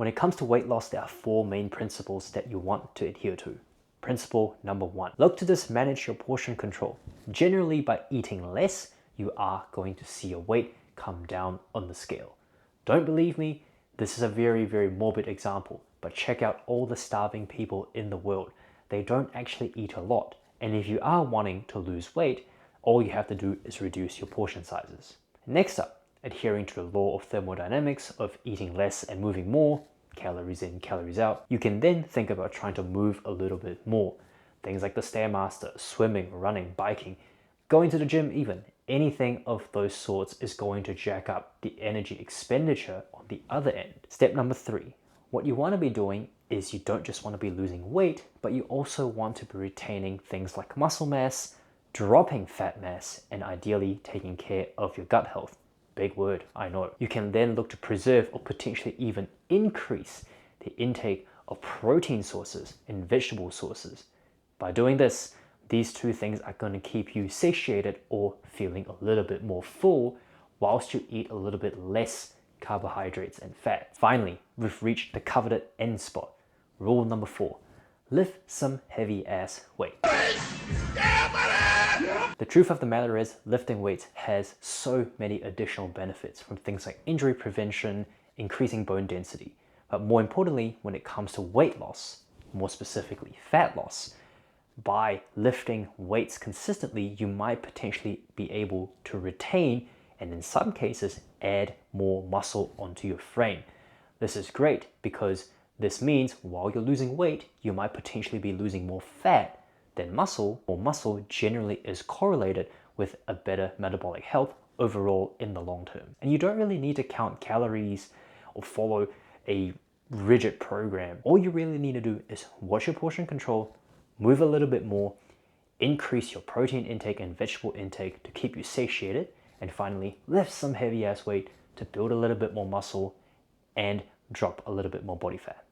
When it comes to weight loss, there are four main principles that you want to adhere to. Principle number one, look to just manage your portion control. Generally, by eating less, you are going to see your weight come down on the scale. Don't believe me? This is a very, very morbid example, but check out all the starving people in the world. They don't actually eat a lot. And if you are wanting to lose weight, all you have to do is reduce your portion sizes. Next up, adhering to the law of thermodynamics of eating less and moving more, calories in, calories out, you can then think about trying to move a little bit more. Things like the Stairmaster, swimming, running, biking, going to the gym even. Anything of those sorts is going to jack up the energy expenditure on the other end. Step number three, what you want to be doing is you don't just want to be losing weight, but you also want to be retaining things like muscle mass, dropping fat mass, and ideally taking care of your gut health. Big word, I know. You can then look to preserve or potentially even increase the intake of protein sources and vegetable sources. By doing this, these two things are going to keep you satiated or feeling a little bit more full whilst you eat a little bit less carbohydrates and fat. Finally, we've reached the coveted end spot. Rule number four, lift some heavy ass weight. The truth of the matter is, lifting weights has so many additional benefits, from things like injury prevention, increasing bone density. But more importantly, when it comes to weight loss, more specifically fat loss, by lifting weights consistently, you might potentially be able to retain and in some cases add more muscle onto your frame. This is great because this means while you're losing weight, you might potentially be losing more fat than muscle, or muscle generally is correlated with a better metabolic health overall in the long term. And you don't really need to count calories or follow a rigid program. All you really need to do is watch your portion control, move a little bit more, increase your protein intake and vegetable intake to keep you satiated, and finally lift some heavy ass weight to build a little bit more muscle and drop a little bit more body fat.